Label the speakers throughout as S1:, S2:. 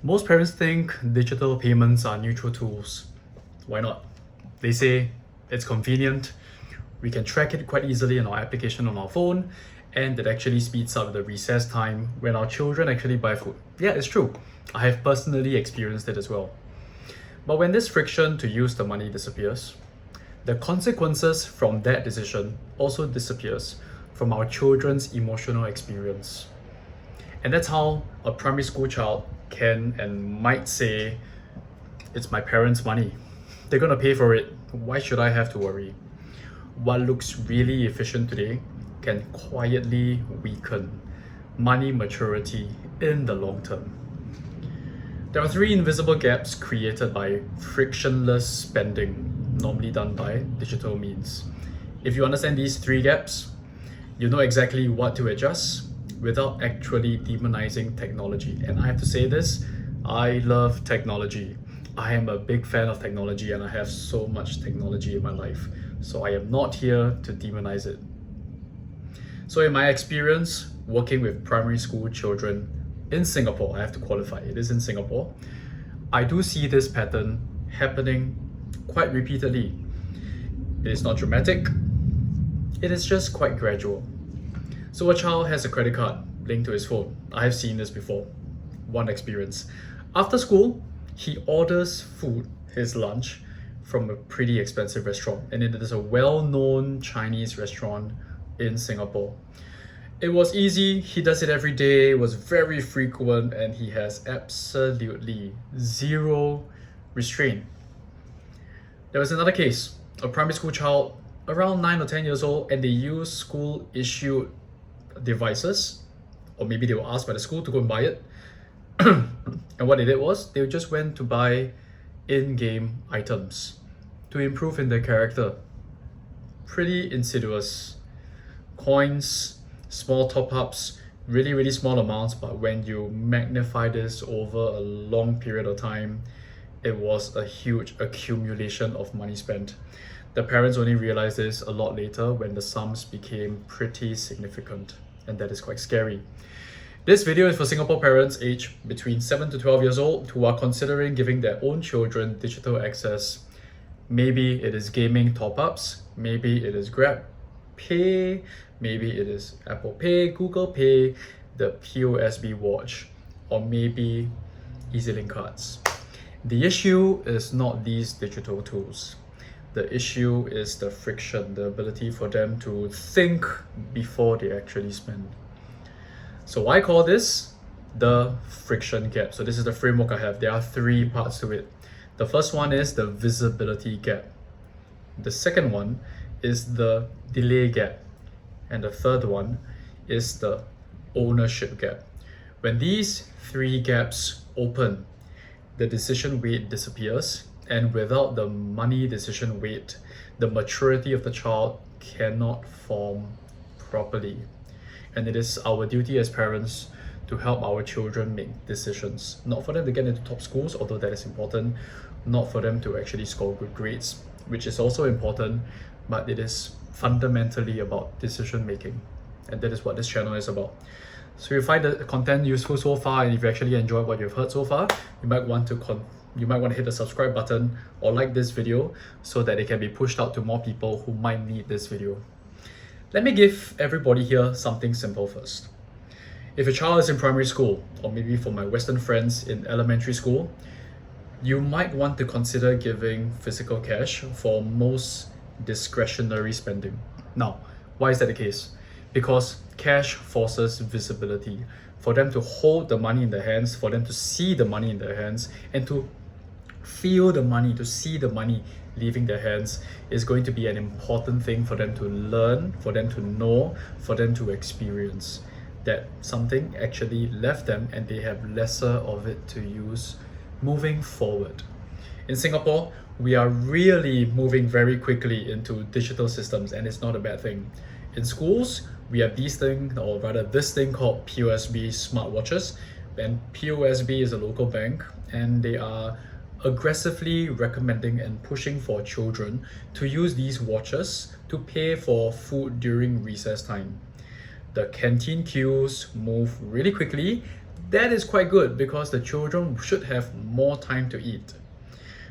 S1: Most parents think digital payments are neutral tools. Why not? They say it's convenient, we can track it quite easily in our application on our phone, and it actually speeds up the recess time when our children actually buy food. Yeah, it's true. I have personally experienced it as well. But when this friction to use the money disappears, the consequences from that decision also disappears from our children's emotional experience. And that's how a primary school child can and might say, it's my parents' money. They're gonna pay for it. Why should I have to worry? What looks really efficient today can quietly weaken money maturity in the long term. There are three invisible gaps created by frictionless spending, normally done by digital means. If you understand these three gaps, you know exactly what to adjust without actually demonizing technology. And I have to say this, I love technology. I am a big fan of technology and I have so much technology in my life. So I am not here to demonize it. So in my experience working with primary school children in Singapore, I have to qualify, it is in Singapore, I do see this pattern happening quite repeatedly. It is not dramatic, it is just quite gradual. So a child has a credit card linked to his phone. I have seen this before. One experience. After school, he orders food, his lunch, from a pretty expensive restaurant. And it is a well-known Chinese restaurant in Singapore. It was easy, he does it every day, it was very frequent, and he has absolutely zero restraint. There was another case, a primary school child around 9 or 10 years old, and they use school issued devices, or maybe they were asked by the school to go and buy it. And what they did was they just went to buy in-game items to improve in their character. Pretty insidious. Coins, small top-ups, really small amounts, but when you magnify this over a long period of time, it was a huge accumulation of money spent. The parents only realized this a lot later when the sums became pretty significant, and that is quite scary. This video is for Singapore parents aged between 7 to 12 years old who are considering giving their own children digital access. Maybe it is gaming top-ups, maybe it is GrabPay, maybe it is Apple Pay, Google Pay, the POSB watch, or maybe EZ-Link cards. The issue is not these digital tools. The issue is the friction, the ability for them to think before they actually spend. So I call this the friction gap. So this is the framework I have. There are three parts to it. The first one is the visibility gap. The second one is the delay gap. And the third one is the ownership gap. When these three gaps open, the decision weight disappears, and without the money decision weight, the maturity of the child cannot form properly. And it is our duty as parents to help our children make decisions. Not for them to get into top schools, although that is important. Not for them to actually score good grades, which is also important, but it is fundamentally about decision making. And that is what this channel is about. So if you find the content useful so far, and if you actually enjoyed what you've heard so far, you might want to hit the subscribe button or like this video so that it can be pushed out to more people who might need this video. Let me give everybody here something simple first. If a child is in primary school, or maybe for my Western friends in elementary school, you might want to consider giving physical cash for most discretionary spending. Now, why is that the case? Because cash forces visibility. For them to hold the money in their hands, for them to see the money in their hands, and to feel the money, to see the money leaving their hands is going to be an important thing for them to learn, for them to know, for them to experience that something actually left them and they have lesser of it to use moving forward. In Singapore, we are really moving very quickly into digital systems, and it's not a bad thing. In schools, we have these things, or rather this thing called POSB smartwatches, and POSB is a local bank, and they are aggressively recommending and pushing for children to use these watches to pay for food during recess time. The canteen queues move really quickly, That is quite good because the children should have more time to eat.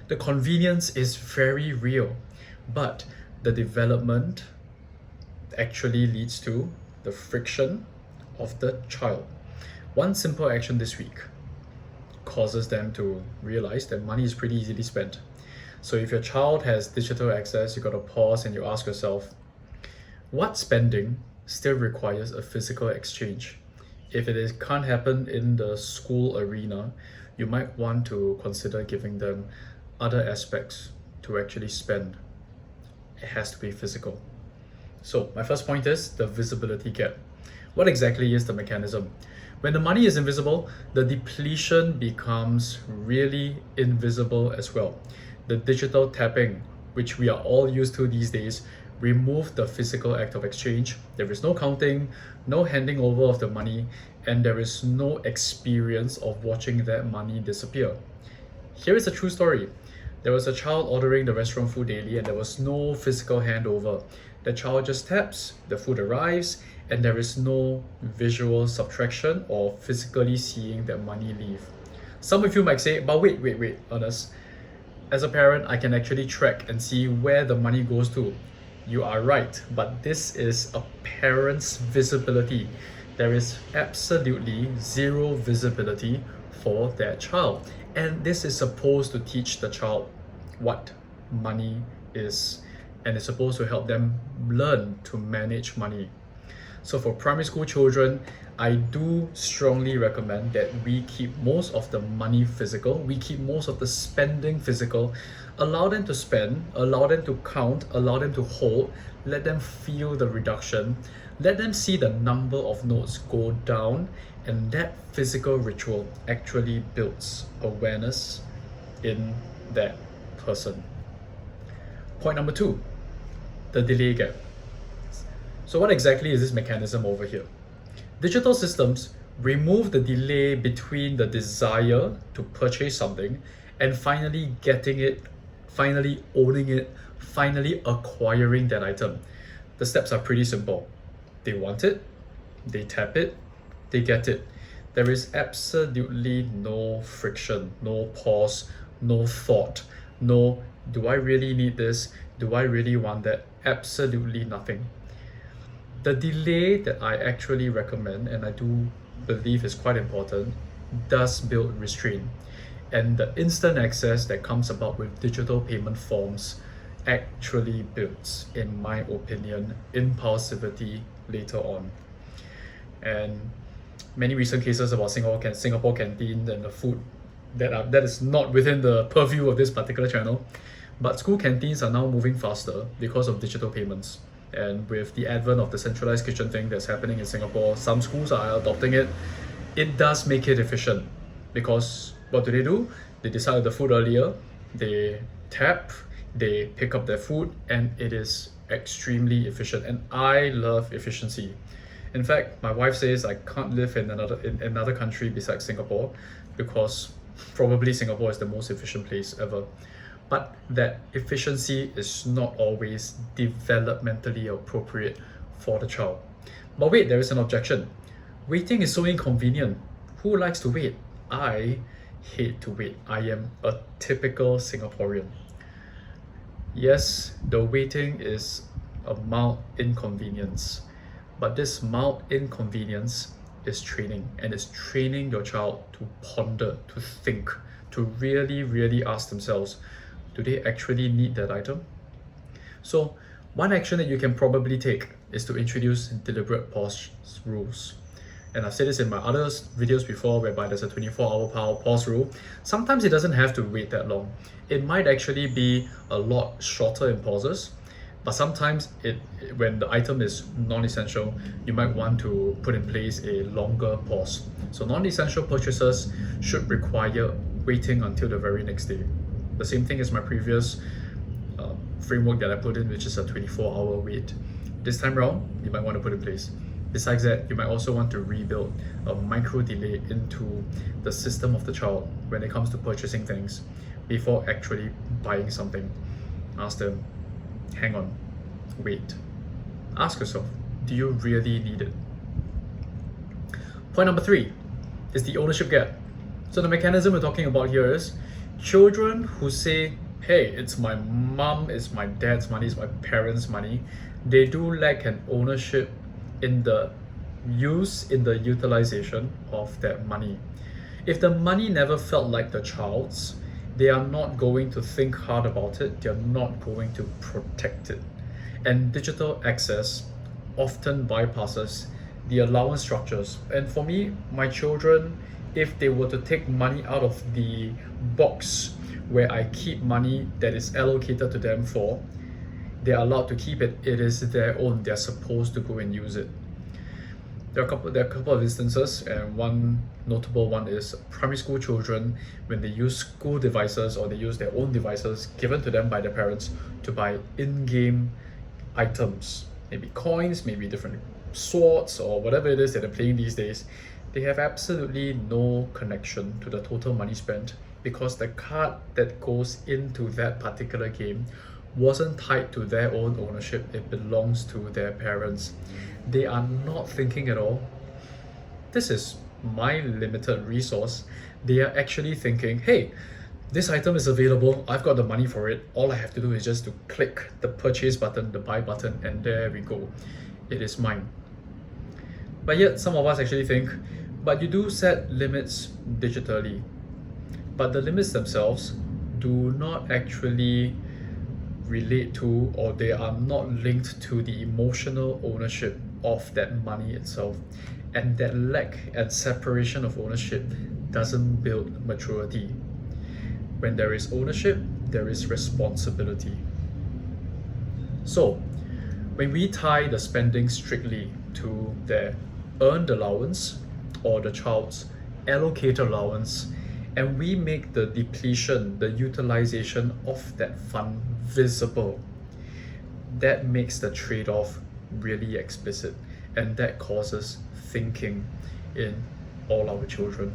S1: The convenience is very real, but the development actually leads to the friction of the child. One simple action this week causes them to realize that money is pretty easily spent. So if your child has digital access, you got to pause and you ask yourself, what spending still requires a physical exchange? If can't happen in the school arena, you might want to consider giving them other aspects to actually spend. It has to be physical. So my first point is the visibility gap. What exactly is the mechanism? When the money is invisible, the depletion becomes really invisible as well. The digital tapping, which we are all used to these days, remove the physical act of exchange. There is no counting, no handing over of the money, and there is no experience of watching that money disappear. Here is a true story. There was a child ordering the restaurant food daily and there was no physical handover. The child just taps, the food arrives, and there is no visual subtraction or physically seeing that money leave. Some of you might say, but wait, Ernest. As a parent, I can actually track and see where the money goes to. You are right, but this is a parent's visibility. There is absolutely zero visibility for that child. And this is supposed to teach the child what money is, and it's supposed to help them learn to manage money. So for primary school children, I do strongly recommend that we keep most of the money physical, we keep most of the spending physical, allow them to spend, allow them to count, allow them to hold, let them feel the reduction, let them see the number of notes go down, and that physical ritual actually builds awareness in that person. Point number 2, the delay gap. So what exactly is this mechanism over here? Digital systems remove the delay between the desire to purchase something and finally getting it, finally owning it, finally acquiring that item. The steps are pretty simple. They want it, they tap it, they get it. There is absolutely no friction, no pause, no thought, no, do I really need this? Do I really want that? Absolutely nothing. The delay that I actually recommend, and I do believe is quite important, does build restraint. And the instant access that comes about with digital payment forms actually builds, in my opinion, impulsivity later on. And many recent cases about Singapore canteen and the food that is not within the purview of this particular channel, but school canteens are now moving faster because of digital payments. And with the advent of the centralized kitchen thing that's happening in Singapore, some schools are adopting it. It does make it efficient because what do? They decide the food earlier, they tap, they pick up their food, and it is extremely efficient. And I love efficiency. In fact, my wife says I can't live in another country besides Singapore because probably Singapore is the most efficient place ever. But that efficiency is not always developmentally appropriate for the child. But wait, there is an objection. Waiting is so inconvenient. Who likes to wait? I hate to wait. I am a typical Singaporean. Yes, the waiting is a mild inconvenience, but this mild inconvenience is training, and it's training your child to ponder, to think, to really ask themselves, do they actually need that item? So one action that you can probably take is to introduce deliberate pause rules. And I've said this in my other videos before, whereby there's a 24-hour pause rule. Sometimes it doesn't have to wait that long. It might actually be a lot shorter in pauses, but sometimes when the item is non-essential, you might want to put in place a longer pause. So non-essential purchases should require waiting until the very next day. The same thing as my previous framework that I put in, which is a 24-hour wait. This time around, you might want to put in place. Besides that, you might also want to rebuild a micro delay into the system of the child when it comes to purchasing things before actually buying something. Ask them, hang on, wait. Ask yourself, do you really need it? Point number 3, is the ownership gap. So the mechanism we're talking about here is children who say, hey, it's my mom, it's my dad's money, it's my parents' money. They do lack an ownership in the use, in the utilization of that money. If the money never felt like the child's, they are not going to think hard about it, they're not going to protect it. And digital access often bypasses the allowance structures. And for me, my children, if they were to take money out of the box where I keep money that is allocated to them for, they are allowed to keep it. It is their own. They're supposed to go and use it. There are a couple of instances, and one notable one is primary school children when they use school devices or they use their own devices given to them by their parents to buy in-game items, maybe coins, maybe different swords or whatever it is that they're playing these days. They have absolutely no connection to the total money spent because the card that goes into that particular game wasn't tied to their own ownership, it belongs to their parents. They are not thinking at all, this is my limited resource. They are actually thinking, hey, this item is available, I've got the money for it, all I have to do is just to click the purchase button, the buy button, and there we go. It is mine. But yet some of us actually think, but you do set limits digitally, but the limits themselves do not actually relate to, or they are not linked to the emotional ownership of that money itself. And that lack and separation of ownership doesn't build maturity. When there is ownership, there is responsibility. So when we tie the spending strictly to their earned allowance or the child's allocated allowance, and we make the depletion, the utilization of that fund visible, that makes the trade-off really explicit, and that causes thinking in all our children.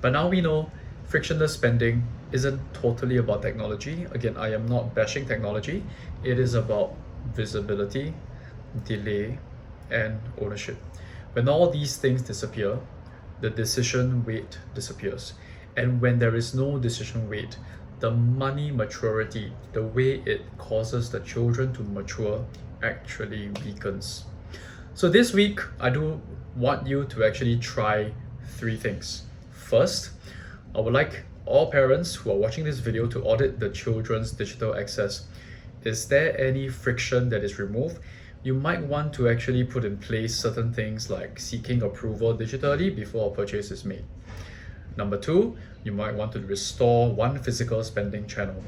S1: But now we know frictionless spending isn't totally about technology. Again, I am not bashing technology. It is about visibility, delay, and ownership. When all these things disappear, the decision weight disappears. And when there is no decision weight, the money maturity, the way it causes the children to mature, actually weakens. So this week, I do want you to actually try 3 things. First, I would like all parents who are watching this video to audit the children's digital access. Is there any friction that is removed? You might want to actually put in place certain things like seeking approval digitally before a purchase is made. Number 2, you might want to restore one physical spending channel,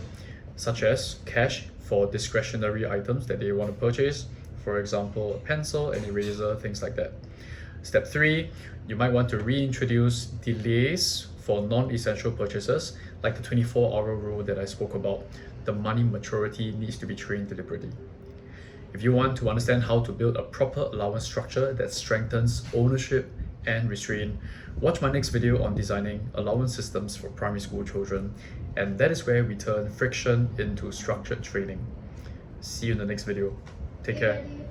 S1: such as cash for discretionary items that they want to purchase, for example, a pencil, an eraser, things like that. Step 3, you might want to reintroduce delays for non-essential purchases, like the 24-hour rule that I spoke about. The money maturity needs to be trained deliberately. If you want to understand how to build a proper allowance structure that strengthens ownership and restraint, watch my next video on designing allowance systems for primary school children, and that is where we turn friction into structured training. See you in the next video. Take care.